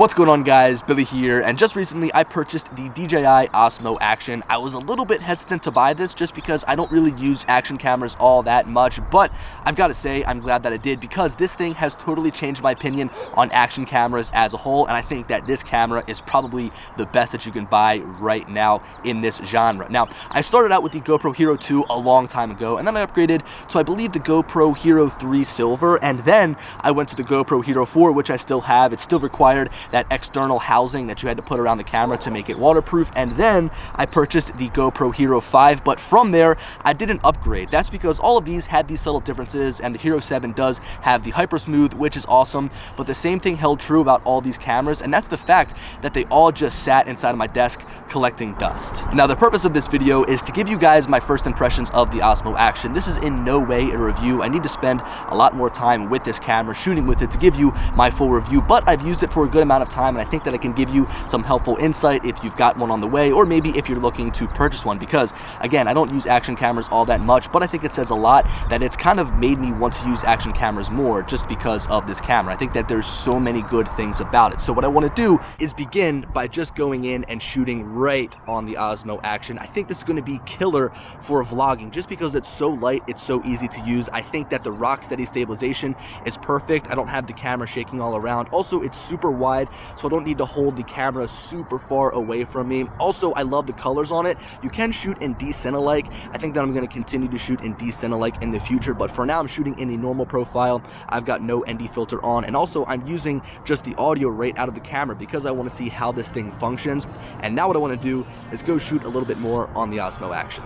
What's going on, guys? Billy here, and just recently I purchased the DJI Osmo Action. I was a little bit hesitant to buy this just because I don't really use action cameras all that much, but I've got to say I'm glad that I did because this thing has totally changed my opinion on action cameras as a whole, and I think that this camera is probably the best that you can buy right now in this genre. Now, I started out with the GoPro Hero 2 a long time ago, and then I upgraded to, I believe, the GoPro Hero 3 Silver, and then I went to the GoPro Hero 4, which I still have. It still required that external housing that you had to put around the camera to make it waterproof, and then I purchased the GoPro Hero 5, but from there I didn't upgrade. That's because all of these had these subtle differences, and the Hero 7 does have the hyper smooth, which is awesome, but the same thing held true about all these cameras, and that's the fact that they all just sat inside of my desk collecting dust. Now, the purpose of this video is to give you guys my first impressions of the Osmo Action. This is in no way a review. I need to spend a lot more time with this camera, shooting with it, to give you my full review, but I've used it for a good amount of time, and I think that I can give you some helpful insight if you've got one on the way, or maybe if you're looking to purchase one, because again, I don't use action cameras all that much, but I think it says a lot that it's kind of made me want to use action cameras more just because of this camera. I think that there's so many good things about it. So what I want to do is begin by just going in and shooting right on the Osmo Action. I think this is going to be killer for vlogging just because it's so light, it's so easy to use. I think that the rock steady stabilization is perfect. I don't have the camera shaking all around. Also, it's super wide, so I don't need to hold the camera super far away from me. Also, I love the colors on it. You can shoot in D-Cine-alike. I think that I'm going to continue to shoot in D-Cine-alike in the future, but for now I'm shooting in the normal profile. I've got no ND filter on, and also I'm using just the audio right out of the camera because I want to see how this thing functions. And now what I want to do is go shoot a little bit more on the Osmo Action.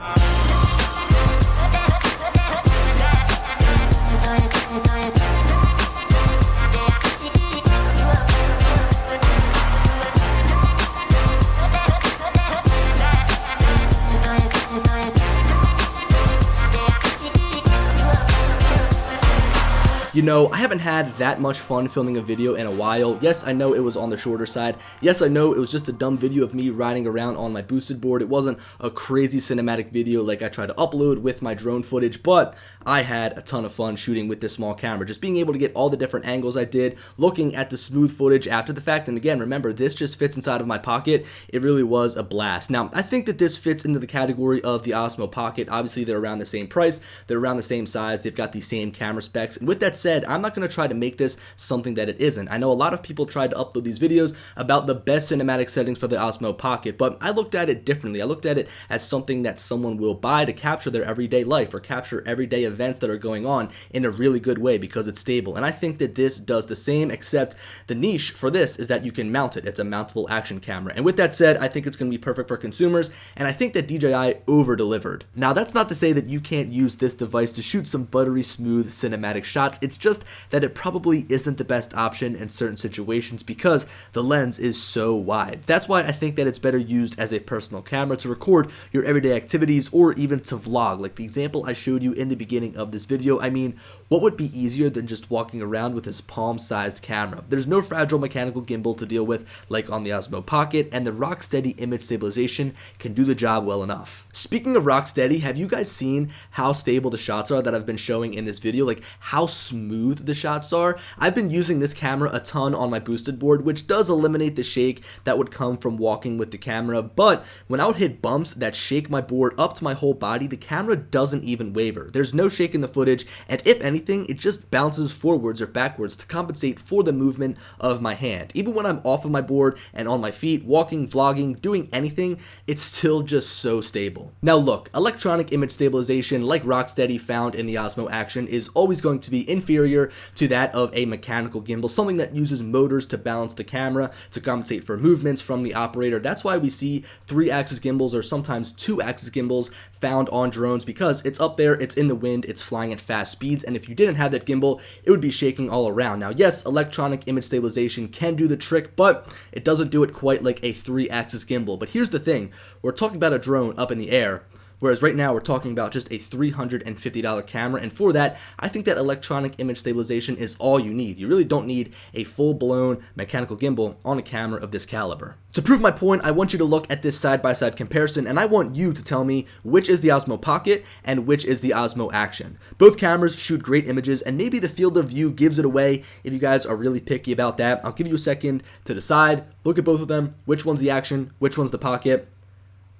You know, I haven't had that much fun filming a video in a while. Yes, I know it was on the shorter side. Yes, I know it was just a dumb video of me riding around on my boosted board. It wasn't a crazy cinematic video like I tried to upload with my drone footage, but I had a ton of fun shooting with this small camera. Just being able to get all the different angles I did, looking at the smooth footage after the fact. And again, remember, this just fits inside of my pocket. It really was a blast. Now, I think that this fits into the category of the Osmo Pocket. Obviously, they're around the same price. They're around the same size. They've got the same camera specs. And with that said, I'm not going to try to make this something that it isn't. I know a lot of people tried to upload these videos about the best cinematic settings for the Osmo Pocket, but I looked at it differently. I looked at it as something that someone will buy to capture their everyday life or capture everyday events that are going on in a really good way because it's stable. And I think that this does the same, except the niche for this is that you can mount it. It's a mountable action camera. And with that said, I think it's going to be perfect for consumers, and I think that DJI over-delivered. Now, that's not to say that you can't use this device to shoot some buttery smooth cinematic shots. It's just that it probably isn't the best option in certain situations because the lens is so wide. That's why I think that it's better used as a personal camera to record your everyday activities or even to vlog, like the example I showed you in the beginning of this video. I mean, what would be easier than just walking around with this palm-sized camera? There's no fragile mechanical gimbal to deal with like on the Osmo Pocket, and the rock steady image stabilization can do the job well enough. Speaking of rock steady, have you guys seen how stable the shots are that I've been showing in this video? Like how smooth the shots are? I've been using this camera a ton on my boosted board, which does eliminate the shake that would come from walking with the camera, but when I would hit bumps that shake my board up to my whole body, the camera doesn't even waver. There's no shake in the footage, and if anything, it just bounces forwards or backwards to compensate for the movement of my hand. Even when I'm off of my board and on my feet, walking, vlogging, doing anything, it's still just so stable. Now look, electronic image stabilization like Rocksteady found in the Osmo Action is always going to be inferior to that of a mechanical gimbal, something that uses motors to balance the camera to compensate for movements from the operator. That's why we see 3-axis gimbals or sometimes 2-axis gimbals found on drones, because it's up there, it's in the wind, it's flying at fast speeds, and if you didn't have that gimbal, it would be shaking all around. Now, yes, electronic image stabilization can do the trick, but it doesn't do it quite like a 3-axis gimbal. But here's the thing, we're talking about a drone up in the air. whereas right now we're talking about just a $350 camera, and for that, I think that electronic image stabilization is all you need. You really don't need a full-blown mechanical gimbal on a camera of this caliber. To prove my point, I want you to look at this side-by-side comparison, and I want you to tell me which is the Osmo Pocket and which is the Osmo Action. Both cameras shoot great images, and maybe the field of view gives it away if you guys are really picky about that. I'll give you a second to decide. Look at both of them. Which one's the Action? Which one's the Pocket?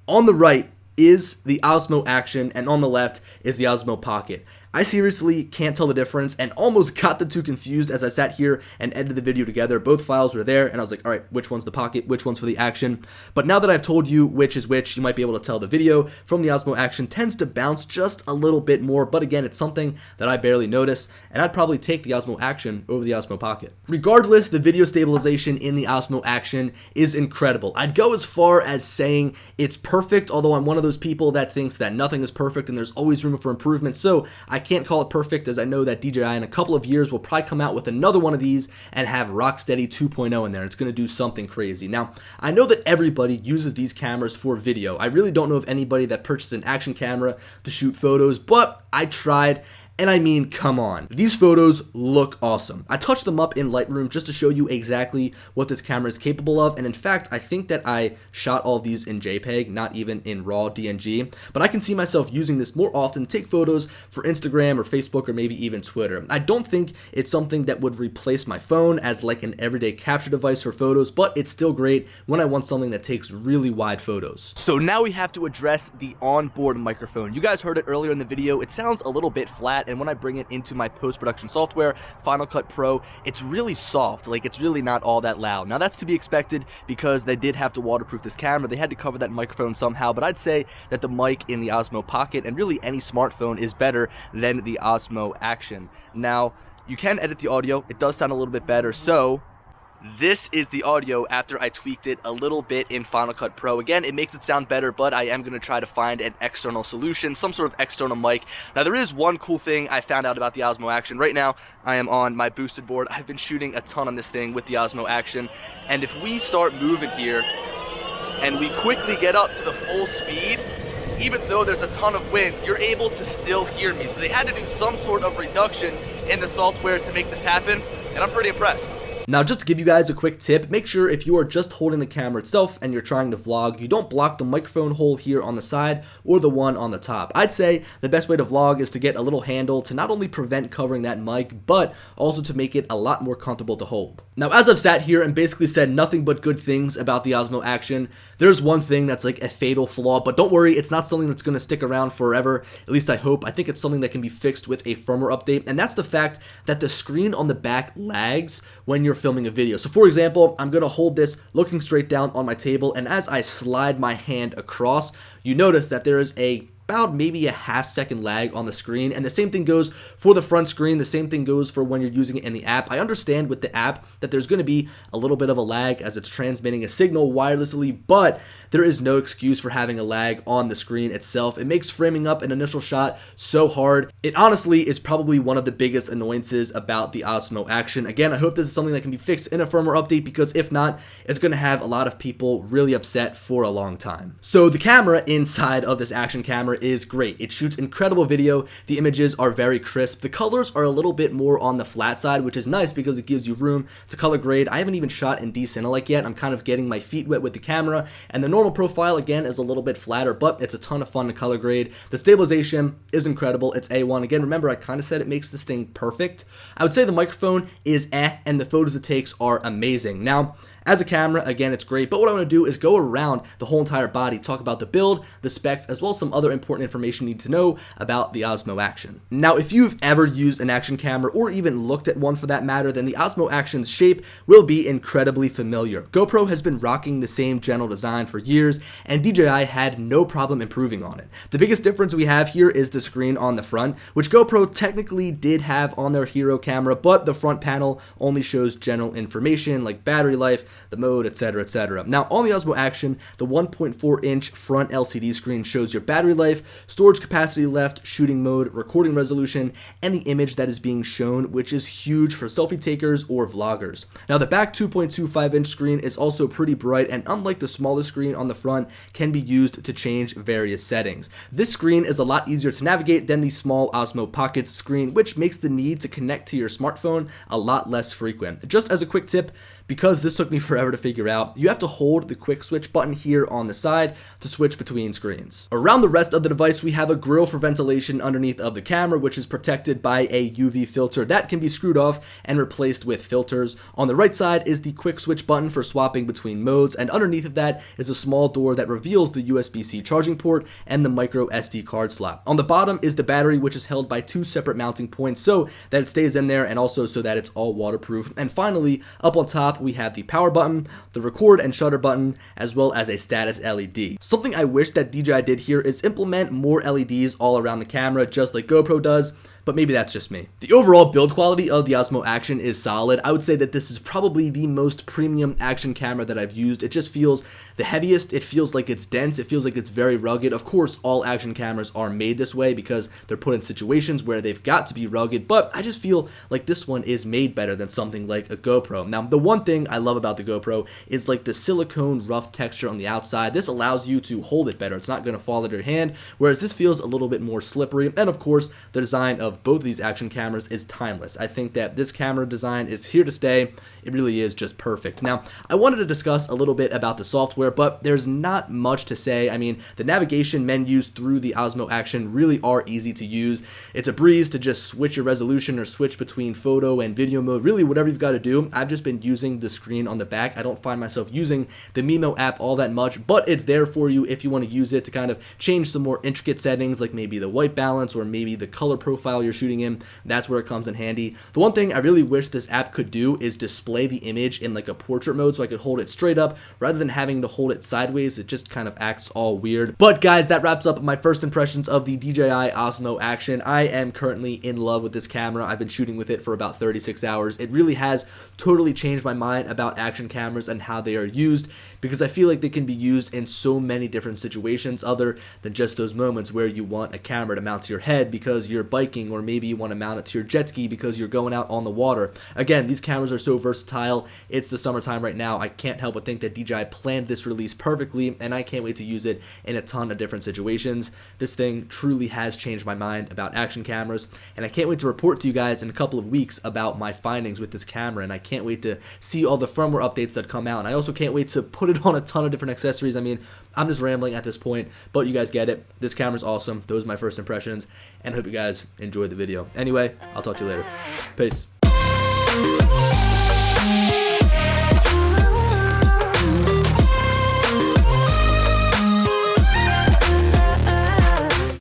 On the right is the Osmo Action, and on the left is the Osmo Pocket. I seriously can't tell the difference and almost got the two confused as I sat here and edited the video together. Both files were there and I was like, all right, which one's the Pocket, which one's for the Action? But now that I've told you which is which, you might be able to tell the video from the Osmo Action tends to bounce just a little bit more, but again, it's something that I barely notice, and I'd probably take the Osmo Action over the Osmo Pocket. Regardless, the video stabilization in the Osmo Action is incredible. I'd go as far as saying it's perfect, although I'm one of those people that thinks that nothing is perfect and there's always room for improvement, so I can't call it perfect, as I know that DJI in a couple of years will probably come out with another one of these and have Rocksteady 2.0 in there. It's going to do something crazy. Now, I know that everybody uses these cameras for video. I really don't know of anybody that purchased an action camera to shoot photos, but I tried. And I mean, come on. These photos look awesome. I touched them up in Lightroom just to show you exactly what this camera is capable of. And in fact, I think that I shot all of these in JPEG, not even in raw DNG. But I can see myself using this more often to take photos for Instagram or Facebook or maybe even Twitter. I don't think it's something that would replace my phone as like an everyday capture device for photos, but it's still great when I want something that takes really wide photos. So now we have to address the onboard microphone. You guys heard it earlier in the video. It sounds a little bit flat, and when I bring it into my post-production software, Final Cut Pro, it's really soft. Like, it's really not all that loud. Now, that's to be expected because they did have to waterproof this camera. They had to cover that microphone somehow, but I'd say that the mic in the Osmo Pocket and really any smartphone is better than the Osmo Action. Now, you can edit the audio. It does sound a little bit better, so this is the audio after I tweaked it a little bit in Final Cut Pro. Again, it makes it sound better, but I am going to try to find an external solution, some sort of external mic. Now, there is one cool thing I found out about the Osmo Action. Right now, I am on my boosted board. I've been shooting a ton on this thing with the Osmo Action, and if we start moving here, and we quickly get up to the full speed, even though there's a ton of wind, you're able to still hear me. So they had to do some sort of reduction in the software to make this happen, and I'm pretty impressed. Now, just to give you guys a quick tip, make sure if you are just holding the camera itself and you're trying to vlog, you don't block the microphone hole here on the side or the one on the top. I'd say the best way to vlog is to get a little handle to not only prevent covering that mic, but also to make it a lot more comfortable to hold. Now, as I've sat here and basically said nothing but good things about the Osmo Action, there's one thing that's like a fatal flaw, but don't worry, it's not something that's going to stick around forever, at least I hope. I think it's something that can be fixed with a firmware update, and that's the fact that the screen on the back lags when you're filming a video. So for example, I'm going to hold this looking straight down on my table, and as I slide my hand across, you notice that there is about maybe a half-second lag on the screen, and the same thing goes for the front screen. The same thing goes for when you're using it in the app. I understand with the app that there's going to be a little bit of a lag as it's transmitting a signal wirelessly, but there is no excuse for having a lag on the screen itself. It makes framing up an initial shot so hard. It honestly is probably one of the biggest annoyances about the Osmo Action. Again, I hope this is something that can be fixed in a firmware update, because if not, it's going to have a lot of people really upset for a long time. So the camera inside of this Action camera is great. It shoots incredible video. The images are very crisp. The colors are a little bit more on the flat side, which is nice because it gives you room to color grade. I haven't even shot in D-Cinelike yet. I'm kind of getting my feet wet with the camera, and the normal profile again is a little bit flatter, but it's a ton of fun to color grade. The stabilization is incredible. It's A1. Again, remember, I kind of said it makes this thing perfect. I would say the microphone is and the photos it takes are amazing. Now, as a camera, again, it's great, but what I want to do is go around the whole entire body, talk about the build, the specs, as well as some other important information you need to know about the Osmo Action. Now, if you've ever used an action camera, or even looked at one for that matter, then the Osmo Action's shape will be incredibly familiar. GoPro has been rocking the same general design for years, and DJI had no problem improving on it. The biggest difference we have here is the screen on the front, which GoPro technically did have on their Hero camera, but the front panel only shows general information like battery life, the mode, etc, etc. Now on the Osmo Action, the 1.4-inch front LCD screen shows your battery life, storage capacity left, shooting mode, recording resolution, and the image that is being shown, which is huge for selfie takers or vloggers. Now the back 2.25-inch screen is also pretty bright, and unlike the smaller screen on the front, can be used to change various settings. This screen is a lot easier to navigate than the small Osmo Pockets screen, which makes the need to connect to your smartphone a lot less frequent. Just as a quick tip, because this took me forever to figure out, you have to hold the quick switch button here on the side to switch between screens. Around the rest of the device, we have a grill for ventilation underneath of the camera, which is protected by a UV filter that can be screwed off and replaced with filters. On the right side is the quick switch button for swapping between modes, and underneath of that is a small door that reveals the USB-C charging port and the micro SD card slot. On the bottom is the battery, which is held by two separate mounting points so that it stays in there and also so that it's all waterproof. And finally, up on top, we have the power button, the record and shutter button, as well as a status LED. Something I wish that DJI did here is implement more LEDs all around the camera, just like GoPro does, but maybe that's just me. The overall build quality of the Osmo Action is solid. I would say that this is probably the most premium action camera that I've used. It just feels the heaviest. It feels like it's dense. It feels like it's very rugged. Of course, all action cameras are made this way because they're put in situations where they've got to be rugged, but I just feel like this one is made better than something like a GoPro. Now, the one thing I love about the GoPro is like the silicone rough texture on the outside. This allows you to hold it better. It's not going to fall out of your hand, whereas this feels a little bit more slippery. And of course, the design of both of these action cameras is timeless. I think that this camera design is here to stay. It really is just perfect. Now, I wanted to discuss a little bit about the software, but there's not much to say. I mean, the navigation menus through the Osmo Action really are easy to use. It's a breeze to just switch your resolution or switch between photo and video mode, really whatever you've got to do. I've just been using the screen on the back. I don't find myself using the Mimo app all that much, but it's there for you if you want to use it to kind of change some more intricate settings, like maybe the white balance or maybe the color profile you're shooting in. That's where it comes in handy. The one thing I really wish this app could do is display the image in like a portrait mode so I could hold it straight up rather than having to hold it sideways. It just kind of acts all weird. But guys, that wraps up my first impressions of the DJI Osmo Action. I am currently in love with this camera. I've been shooting with it for about 36 hours. It really has totally changed my mind about action cameras and how they are used, because I feel like they can be used in so many different situations other than just those moments where you want a camera to mount to your head because you're biking, or maybe you want to mount it to your jet ski because you're going out on the water. Again, these cameras are so versatile. It's the summertime right now. I can't help but think that DJI planned this release perfectly, and I can't wait to use it in a ton of different situations. This thing truly has changed my mind about action cameras, and I can't wait to report to you guys in a couple of weeks about my findings with this camera, and I can't wait to see all the firmware updates that come out, and I also can't wait to put it on a ton of different accessories. I mean, I'm just rambling at this point, but you guys get it. This camera's awesome. Those are my first impressions, and I hope you guys enjoyed the video. Anyway, I'll talk to you later. Peace.